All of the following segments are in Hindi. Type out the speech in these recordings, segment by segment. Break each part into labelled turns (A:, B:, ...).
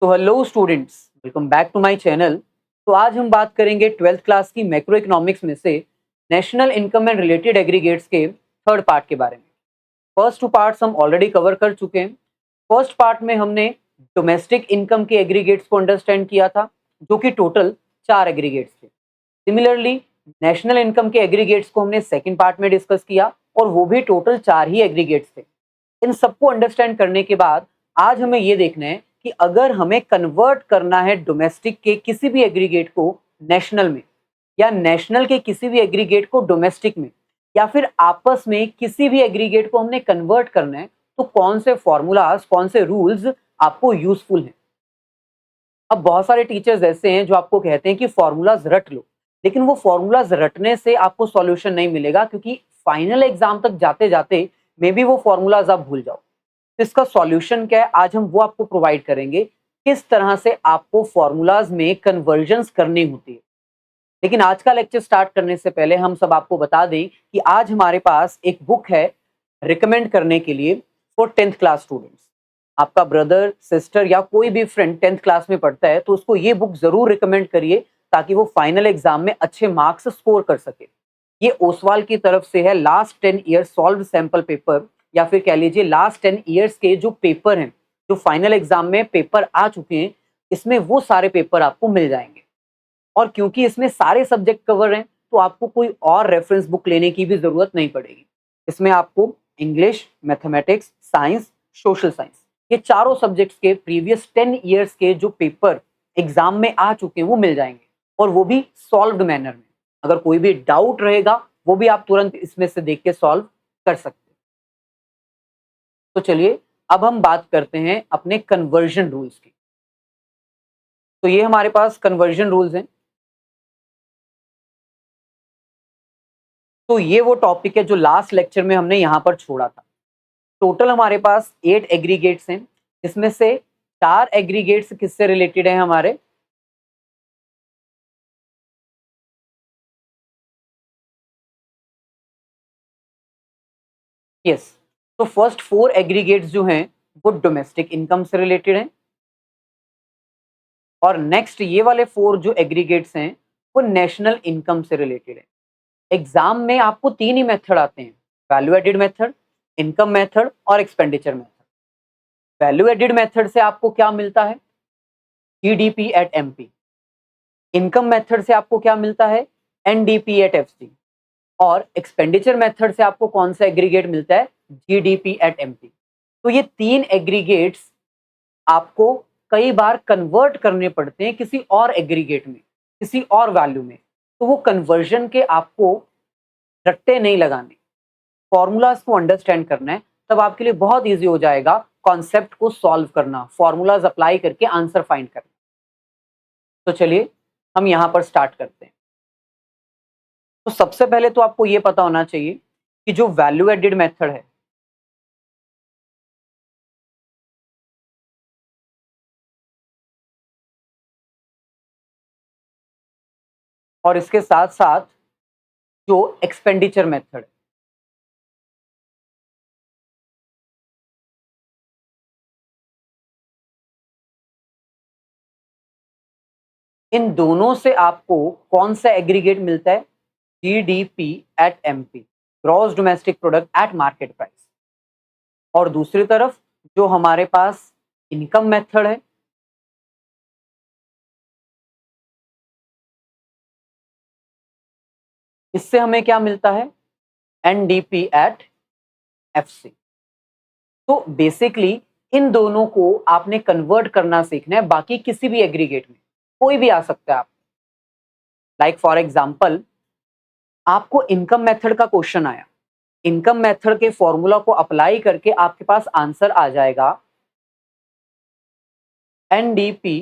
A: तो hello students, welcome back to my channel. तो आज हम बात करेंगे 12th क्लास की मैक्रो इकोनॉमिक्स में से national income and related aggregates के थर्ड पार्ट के बारे में। फर्स्ट टू पार्ट्स हम ऑलरेडी कवर कर चुके हैं। फर्स्ट पार्ट में हमने डोमेस्टिक इनकम के एग्रीगेट्स को अंडरस्टैंड किया था, जो कि टोटल 4 एग्रीगेट्स थे। सिमिलरली नेशनल इनकम के एग्रीगेट्स को हमने सेकेंड पार्ट में डिस्कस किया और वो भी टोटल 4 ही एग्रीगेट्स थे। इन सबको अंडरस्टैंड करने के बाद आज हमें ये देखना है कि अगर हमें कन्वर्ट करना है डोमेस्टिक के किसी भी एग्रीगेट को नेशनल में, या नेशनल के किसी भी एग्रीगेट को डोमेस्टिक में, या फिर आपस में किसी भी एग्रीगेट को हमने कन्वर्ट करना है, तो कौन से फॉर्मूलाज, कौन से रूल्स आपको यूजफुल हैं। अब बहुत सारे टीचर्स ऐसे हैं जो आपको कहते हैं कि फॉर्मूलाज रट लो, लेकिन वो फॉर्मूलाज रटने से आपको सॉल्यूशन नहीं मिलेगा, क्योंकि फाइनल एग्जाम तक जाते जाते मे बी वो फॉर्मूलाज आप भूल जाओ। तो इसका सॉल्यूशन क्या है, आज हम वो आपको प्रोवाइड करेंगे, किस तरह से आपको फॉर्मूलाज में कन्वर्जन्स करनी होती है। लेकिन आज का लेक्चर स्टार्ट करने से पहले हम सब आपको बता दें कि आज हमारे पास एक बुक है रिकमेंड करने के लिए फॉर 10th क्लास स्टूडेंट्स। आपका ब्रदर, सिस्टर या कोई भी फ्रेंड 10th क्लास में पढ़ता है तो उसको ये बुक जरूर रिकमेंड करिए, ताकि वो फाइनल एग्जाम में अच्छे मार्क्स स्कोर कर सके। ये ओसवाल की तरफ से है, last 10 year solve sample paper, या फिर कह लीजिए लास्ट 10 ईयर्स के जो पेपर हैं, जो फाइनल एग्जाम में पेपर आ चुके हैं, इसमें वो सारे पेपर आपको मिल जाएंगे। और क्योंकि इसमें सारे सब्जेक्ट कवर हैं, तो आपको कोई और रेफरेंस बुक लेने की भी जरूरत नहीं पड़ेगी। इसमें आपको English, mathematics, science, social science, ये चारों सब्जेक्ट्स के प्रीवियस 10 ईयर्स के जो पेपर एग्जाम में आ चुके हैं वो मिल जाएंगे, और वो भी सॉल्व्ड मैनर में। अगर कोई भी डाउट रहेगा वो भी आप तुरंत इसमें से देख के सॉल्व कर सकते हैं। तो चलिए अब हम बात करते हैं अपने कन्वर्जन रूल्स की। तो ये हमारे पास कन्वर्जन रूल्स हैं। तो ये वो टॉपिक है जो लास्ट लेक्चर में हमने यहां पर छोड़ा था। टोटल हमारे पास 8 एग्रीगेट्स हैं, जिसमें से 4 एग्रीगेट्स किससे रिलेटेड हैं हमारे, यस। तो फर्स्ट 4 एग्रीगेट्स जो हैं वो डोमेस्टिक इनकम से रिलेटेड हैं, और नेक्स्ट ये वाले 4 जो एग्रीगेट्स हैं वो नेशनल इनकम से रिलेटेड है। एग्जाम में आपको 3 ही मेथड आते हैं, value added method, income method और expenditure method. Value added method से आपको क्या मिलता है, GDP at MP. Income method से आपको क्या मिलता है, एनडीपी एट एफसी। और एक्सपेंडिचर मेथड से आपको कौन सा एग्रीगेट मिलता है, जीडीपी एट एमपी। तो ये 3 एग्रीगेट्स आपको कई बार कन्वर्ट करने पड़ते हैं किसी और एग्रीगेट में, किसी और वैल्यू में। तो वो कन्वर्जन के आपको रट्टे नहीं लगाने, फॉर्मूलाज को अंडरस्टैंड करना है, तब आपके लिए बहुत ईजी हो जाएगा कॉन्सेप्ट को सॉल्व करना, फॉर्मूलाज अप्लाई करके आंसर फाइंड करना। तो चलिए हम यहां पर स्टार्ट करते हैं। तो सबसे पहले तो आपको ये पता होना चाहिए कि जो वैल्यू एडिड मेथड है, और इसके साथ साथ जो एक्सपेंडिचर मेथड है, इन दोनों से आपको कौन सा एग्रीगेट मिलता है, GDP at MP, gross domestic product at market price. और दूसरी तरफ जो हमारे पास इनकम मेथड है, इससे हमें क्या मिलता है, एनडीपी एट एफसी। तो बेसिकली इन दोनों को आपने कन्वर्ट करना सीखना है, बाकी किसी भी एग्रीगेट में कोई भी आ सकता है। आप लाइक फॉर एग्जांपल, आपको इनकम मेथड का क्वेश्चन आया, इनकम मेथड के फॉर्मूला को अप्लाई करके आपके पास आंसर आ जाएगा एनडीपी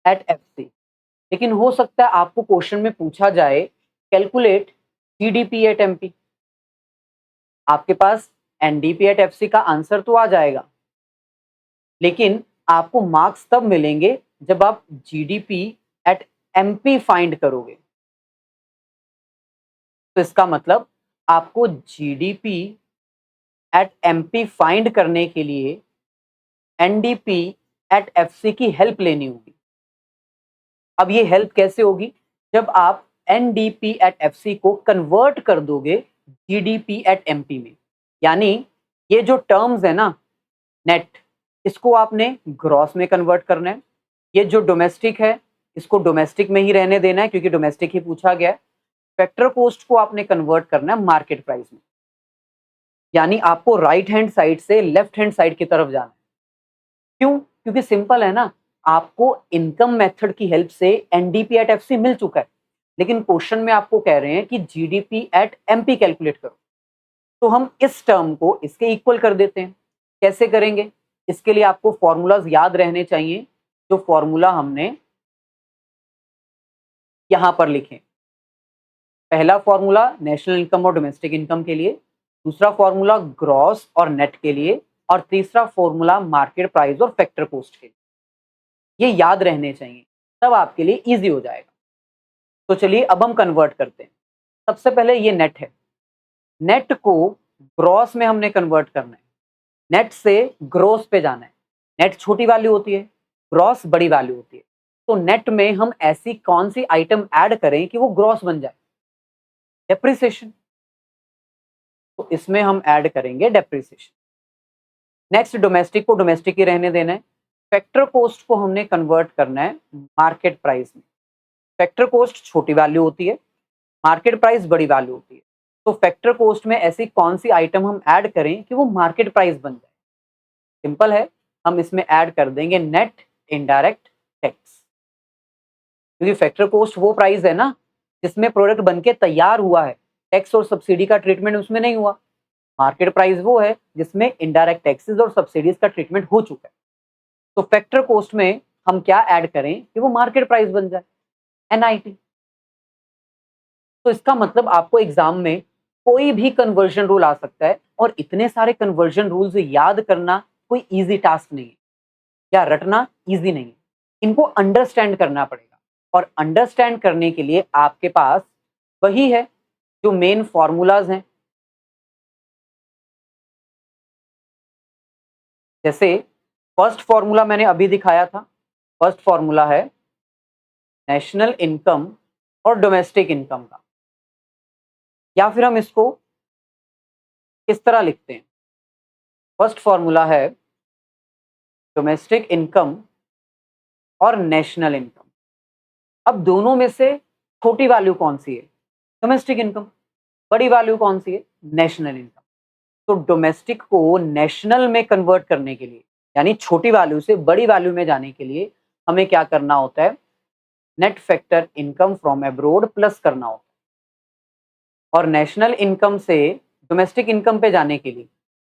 A: एट एफसी। लेकिन हो सकता है आपको क्वेश्चन में पूछा जाए कैलकुलेट जीडीपी एट एमपी। आपके पास एनडीपी एट एफसी का आंसर तो आ जाएगा, लेकिन आपको मार्क्स तब मिलेंगे जब आप जीडीपी एट एमपी फाइंड करोगे। तो इसका मतलब आपको जीडीपी एट एमपी फाइंड करने के लिए एनडीपी एट एफसी की हेल्प लेनी होगी। अब ये हेल्प कैसे होगी? जब आप एनडीपी एट एफसी को कन्वर्ट कर दोगे जीडीपी एट एमपी में, यानी ये जो टर्म्स है ना नेट, इसको आपने ग्रॉस में कन्वर्ट करना है। ये जो डोमेस्टिक है इसको डोमेस्टिक में ही रहने देना है क्योंकि डोमेस्टिक ही पूछा गया है। फैक्टर कॉस्ट को आपने कन्वर्ट करना है मार्केट प्राइस में, यानी आपको राइट हैंड साइड से लेफ्ट हैंड साइड की तरफ जाना है। क्यों? क्योंकि सिंपल है ना, आपको इनकम मेथड की हेल्प से एनडीपी एट एफसी मिल चुका है, लेकिन क्वेश्चन में आपको कह रहे हैं कि जीडीपी एट एमपी कैलकुलेट करो। तो हम इस टर्म को इसके इक्वल कर देते हैं। कैसे करेंगे? इसके लिए आपको फॉर्मूलाज याद रहने चाहिए, जो फॉर्मूला हमने यहां पर लिखे। पहला फॉर्मूला नेशनल इनकम और डोमेस्टिक इनकम के लिए, दूसरा फॉर्मूला ग्रॉस और नेट के लिए, और तीसरा फॉर्मूला मार्केट प्राइस और फैक्टर कॉस्ट के लिए। ये याद रहने चाहिए, तब आपके लिए इजी हो जाएगा। तो चलिए अब हम कन्वर्ट करते हैं। सबसे पहले ये नेट है, नेट को ग्रॉस में हमने कन्वर्ट करना है। नेट से ग्रॉस पे जाना है। नेट छोटी वैल्यू होती है, ग्रॉस बड़ी वैल्यू होती है। तो नेट में हम ऐसी कौन सी आइटम ऐड करें कि वो ग्रॉस बन जाए? डेप्रिसिएशन। तो इसमें हम ऐड करेंगे डेप्रिसिएशन। नेक्स्ट डोमेस्टिक को डोमेस्टिक ही रहने देना है। फैक्टर कॉस्ट को हमने कन्वर्ट करना है मार्केट प्राइस में। फैक्टर कॉस्ट छोटी वैल्यू होती है, मार्केट प्राइस बड़ी वैल्यू होती है। तो फैक्टर कॉस्ट में ऐसी कौन सी आइटम हम ऐड करें कि वो मार्केट प्राइस बन जाए? सिंपल है, हम इसमें ऐड कर देंगे नेट इनडायरेक्ट टैक्स। क्योंकि फैक्टर कॉस्ट वो प्राइस है ना जिसमें प्रोडक्ट बनके तैयार हुआ है, टैक्स और सब्सिडी का ट्रीटमेंट उसमें नहीं हुआ। मार्केट प्राइस वो है जिसमें इनडायरेक्ट टैक्सेस और सब्सिडीज का ट्रीटमेंट हो चुका है। तो फैक्टर कॉस्ट में हम क्या ऐड करें कि वो मार्केट प्राइस बन जाए? एनआईटी। तो इसका मतलब आपको एग्जाम में कोई भी कन्वर्जन रूल आ सकता है, और इतने सारे कन्वर्जन रूल्स याद करना कोई इजी टास्क नहीं है, या रटना इजी नहीं है। इनको अंडरस्टैंड करना पड़ेगा, और अंडरस्टैंड करने के लिए आपके पास वही है जो मेन फॉर्मूलाज हैं। जैसे फर्स्ट फॉर्मूला मैंने अभी दिखाया था, फर्स्ट फॉर्मूला है नेशनल इनकम और डोमेस्टिक इनकम का, या फिर हम इसको किस तरह लिखते हैं? फर्स्ट फॉर्मूला है डोमेस्टिक इनकम और नेशनल इनकम। अब दोनों में से छोटी वैल्यू कौन सी है? Domestic income. बड़ी वैल्यू कौन सी है? National income. तो डोमेस्टिक को नेशनल में कन्वर्ट करने के लिए, यानी छोटी वैल्यू से बड़ी वैल्यू में जाने के लिए हमें क्या करना होता है? Net factor income from abroad plus करना होता है। और नेशनल इनकम से डोमेस्टिक इनकम पे जाने के लिए,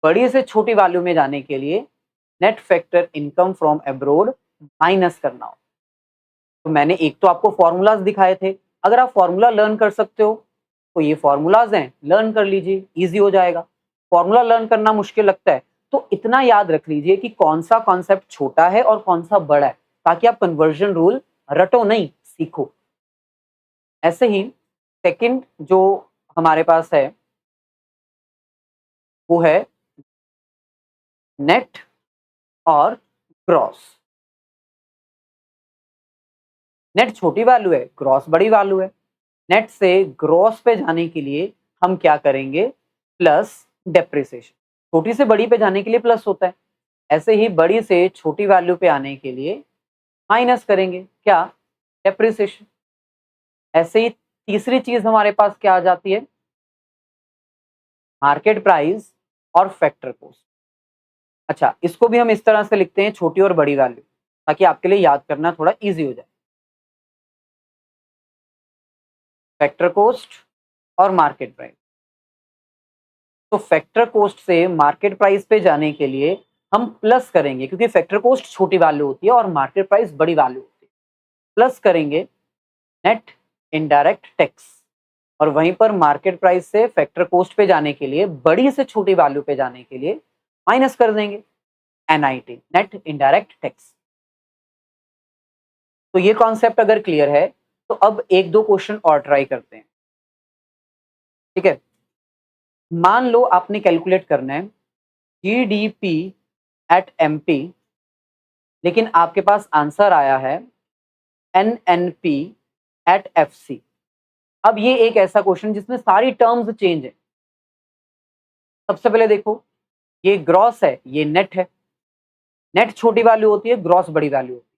A: बड़ी से छोटी वैल्यू में जाने के लिए net factor income from abroad minus करना होता है। तो मैंने एक तो आपको फॉर्मूलाज दिखाए थे, अगर आप फॉर्मूला लर्न कर सकते हो तो ये फॉर्मूलाज हैं, लर्न कर लीजिए, इजी हो जाएगा। फॉर्मूला लर्न करना मुश्किल लगता है तो इतना याद रख लीजिए कि कौन सा कॉन्सेप्ट छोटा है और कौन सा बड़ा है, ताकि आप कन्वर्जन रूल रटो नहीं, सीखो। ऐसे ही सेकंड जो हमारे पास है वो है नेट और ग्रॉस। नेट छोटी वैल्यू है, ग्रॉस बड़ी वैल्यू है। नेट से ग्रॉस पे जाने के लिए हम क्या करेंगे? Plus depreciation. छोटी से बड़ी पे जाने के लिए प्लस होता है, ऐसे ही बड़ी से छोटी वैल्यू पे आने के लिए माइनस करेंगे, क्या? डेप्रिसिएशन। ऐसे ही तीसरी चीज हमारे पास क्या आ जाती है? मार्केट प्राइस और फैक्टर कॉस्ट। अच्छा, इसको भी हम इस तरह से लिखते हैं, छोटी और बड़ी वैल्यू, ताकि आपके लिए याद करना थोड़ा इजी हो जाए। फैक्टर कॉस्ट और मार्केट प्राइस। तो फैक्टर कॉस्ट से मार्केट प्राइस पे जाने के लिए हम प्लस करेंगे, क्योंकि फैक्टर कॉस्ट छोटी वैल्यू होती है और मार्केट प्राइस बड़ी वैल्यू होती है। प्लस करेंगे नेट इनडायरेक्ट टैक्स, और वहीं पर मार्केट प्राइस से फैक्टर कॉस्ट पे जाने के लिए, बड़ी से छोटी वैल्यू पे जाने के लिए माइनस कर देंगे एनआईटी, नेट इनडायरेक्ट टैक्स। तो ये कॉन्सेप्ट अगर क्लियर है तो अब एक दो क्वेश्चन और ट्राई करते हैं, ठीक है? मान लो आपने कैलकुलेट करना है जीडीपी एट एमपी लेकिन आपके पास आंसर आया है NNP एट FC। अब ये एक ऐसा क्वेश्चन जिसमें सारी टर्म्स चेंज है। सबसे पहले देखो, ये ग्रॉस है, ये नेट है। नेट छोटी वैल्यू होती है, ग्रॉस बड़ी वैल्यू होती है।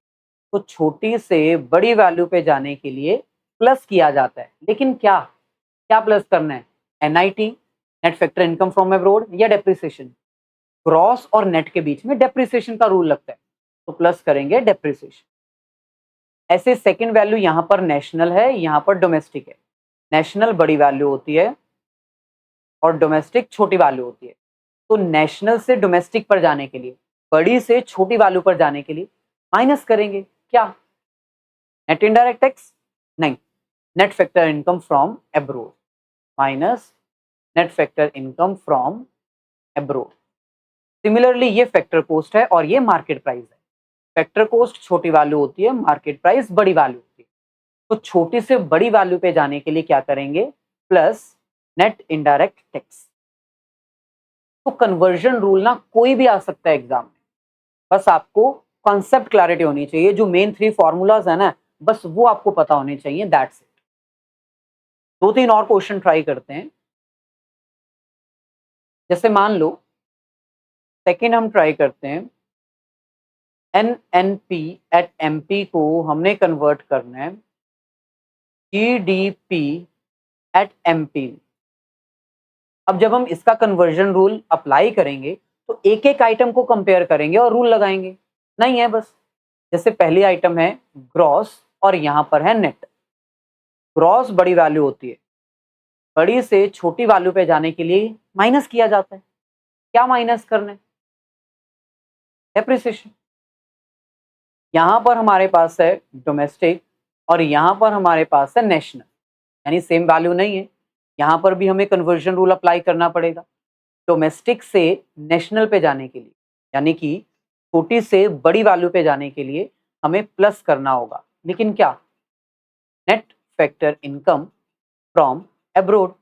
A: तो छोटी से बड़ी वैल्यू पे जाने के लिए प्लस किया जाता है, लेकिन क्या क्या प्लस करना है? NIT, net factor income from abroad, या डेप्रिसिएशन? ग्रॉस और नेट के बीच में डेप्रिसिएशन का रूल लगता है, तो प्लस करेंगे डेप्रिसिएशन। ऐसे सेकंड वैल्यू यहाँ पर नेशनल है, यहाँ पर डोमेस्टिक है। नेशनल बड़ी वैल्यू होती है और डोमेस्टिक छोटी वैल्यू होती है। तो नेशनल से डोमेस्टिक पर जाने के लिए, बड़ी से छोटी वैल्यू पर जाने के लिए माइनस करेंगे क्या? Net indirect tax? नहीं, net factor income from abroad minus net factor income from abroad. Similarly ये फैक्टर कॉस्ट है और ये मार्केट प्राइस है। फैक्टर कॉस्ट छोटी वैल्यू होती है, मार्केट प्राइस बड़ी वैल्यू होती है। तो छोटी से बड़ी वैल्यू पे जाने के लिए क्या करेंगे? Plus net indirect tax. तो कन्वर्जन रूल ना कोई भी आ सकता है एग्जाम में, बस आपको कॉन्सेप्ट क्लैरिटी होनी चाहिए। जो मेन 3 फॉर्मूलाज है ना, बस वो आपको पता होने चाहिए, दैट्स इट। 2-3 और क्वेश्चन ट्राई करते हैं। जैसे मान लो सेकेंड हम ट्राई करते हैं, NNP एट MP को हमने कन्वर्ट करना है GDP एट MP। अब जब हम इसका कन्वर्जन रूल अप्लाई करेंगे तो एक एक आइटम को कंपेयर करेंगे और रूल लगाएंगे, नहीं है बस। जैसे पहली आइटम है ग्रॉस और यहां पर है नेट। ग्रॉस बड़ी वैल्यू होती है, बड़ी से छोटी वैल्यू पे जाने के लिए माइनस किया जाता है। क्या माइनस करना है? डेप्रिसिएशन। यहां पर हमारे पास है डोमेस्टिक और यहां पर हमारे पास है नेशनल, यानी सेम वैल्यू नहीं है। यहां पर भी हमें कन्वर्जन रूल अप्लाई करना पड़ेगा डोमेस्टिक से नेशनल पे जाने के लिए, यानी कि छोटी से बड़ी वैल्यू पे जाने के लिए हमें प्लस करना होगा। लेकिन क्या? Net factor income from abroad.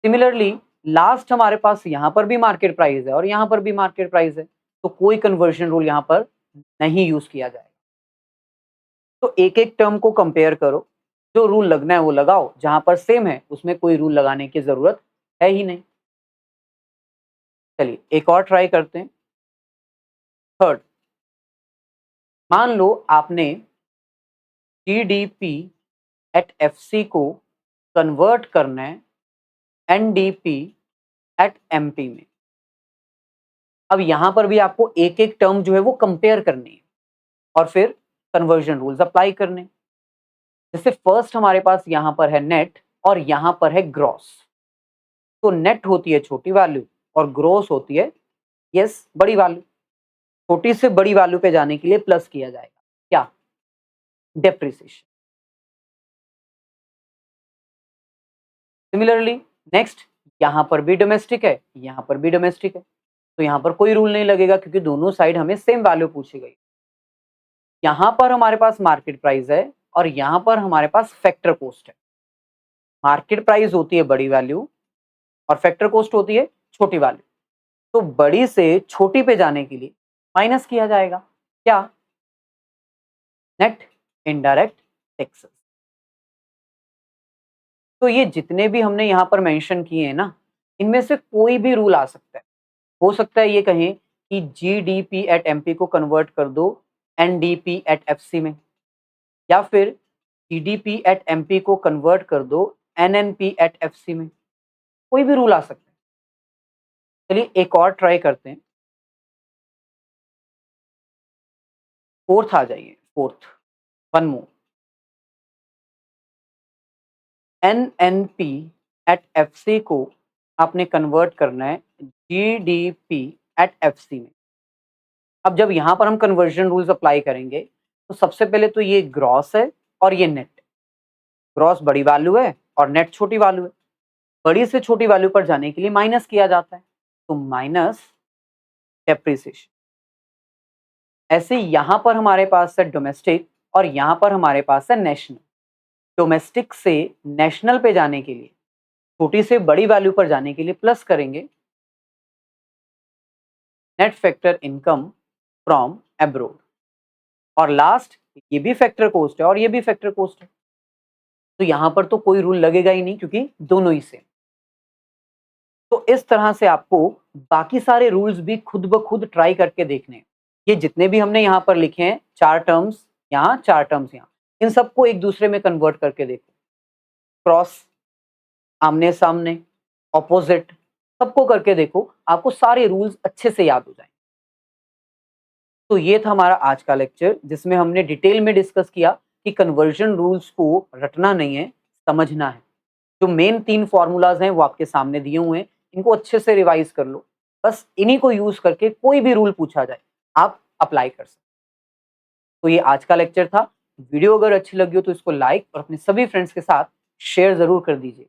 A: Similarly last हमारे पास यहां पर भी मार्केट प्राइस है और यहां पर भी मार्केट प्राइस है, तो कोई कन्वर्जन रूल यहां पर नहीं यूज किया जाएगा। तो एक एक टर्म को कंपेयर करो, जो रूल लगना है वो लगाओ, जहां पर सेम है उसमें कोई रूल लगाने की जरूरत है ही नहीं। चलिए एक और ट्राई करते हैं। थर्ड, मान लो आपने GDP एट FC को कन्वर्ट करना है NDP एट MP में। अब यहां पर भी आपको एक एक टर्म जो है वो कंपेयर करनी है और फिर कन्वर्जन रूल्स अप्लाई करने। जैसे फर्स्ट हमारे पास यहां पर है नेट और यहां पर है ग्रॉस। तो नेट होती है छोटी वैल्यू और ग्रॉस होती है यस बड़ी वैल्यू। छोटी से बड़ी वैल्यू पे जाने के लिए प्लस किया जाएगा क्या? डेप्रिसिएशन। सिमिलरली नेक्स्ट, यहां पर भी डोमेस्टिक है, यहां पर भी डोमेस्टिक है, तो यहां पर कोई रूल नहीं लगेगा क्योंकि दोनों साइड हमें सेम वैल्यू पूछी गई। यहां पर हमारे पास मार्केट प्राइस है और यहां पर हमारे पास फैक्टर कॉस्ट है। मार्केट प्राइस होती है बड़ी वैल्यू और फैक्टर कॉस्ट होती है छोटी वैल्यू। तो बड़ी से छोटी पे जाने के लिए माइनस किया जाएगा क्या? Net indirect taxes. तो ये जितने भी हमने यहाँ पर मेंशन किए हैं ना, इनमें से कोई भी रूल आ सकता है। हो सकता है ये कहें कि GDP एट MP को कन्वर्ट कर दो NDP एट FC में, या फिर GDP एट MP को कन्वर्ट कर दो NNP एट FC में। कोई भी रूल आ सकता है। चलिए एक और ट्राई करते हैं। फोर्थ आ जाइए, फोर्थ, वन मोर। NNP एट FC को आपने कन्वर्ट करना है GDP एट FC में। अब जब यहां पर हम कन्वर्जन रूल्स अप्लाई करेंगे तो सबसे पहले तो ये ग्रॉस है और ये नेट। ग्रॉस बड़ी वैल्यू है और नेट छोटी वैल्यू है। बड़ी से छोटी वैल्यू पर जाने के लिए माइनस किया जाता है, तो माइनस डेप्रिसिएशन। ऐसे यहां पर हमारे पास है डोमेस्टिक और यहां पर हमारे पास है नेशनल। डोमेस्टिक से नेशनल पे जाने के लिए, छोटी से बड़ी वैल्यू पर जाने के लिए प्लस करेंगे net factor income from abroad. और लास्ट, ये भी फैक्टर कोस्ट है और ये भी फैक्टर कोस्ट है, तो यहां पर तो कोई रूल लगेगा ही नहीं क्योंकि दोनों ही सेम। तो इस तरह से आपको बाकी सारे रूल्स भी खुद ब खुद ट्राई करके देखने हैं। ये जितने भी हमने यहाँ पर लिखे हैं, 4 टर्म्स यहाँ, 4 टर्म्स यहाँ, इन सबको एक दूसरे में कन्वर्ट करके देखो। क्रॉस, आमने सामने, ऑपोजिट, सबको करके देखो, आपको सारे रूल्स अच्छे से याद हो जाएंगे। तो ये था हमारा आज का लेक्चर, जिसमें हमने डिटेल में डिस्कस किया कि कन्वर्जन रूल्स को रटना नहीं है, समझना है। जो मेन 3 फॉर्मूलाज हैं वो आपके सामने दिए हुए हैं, इनको अच्छे से रिवाइज कर लो। बस इन्हीं को यूज करके कोई भी रूल पूछा जाए आप अप्लाई कर सकते। तो ये आज का लेक्चर था। वीडियो अगर अच्छी लगी हो तो इसको लाइक और अपने सभी फ्रेंड्स के साथ शेयर जरूर कर दीजिए।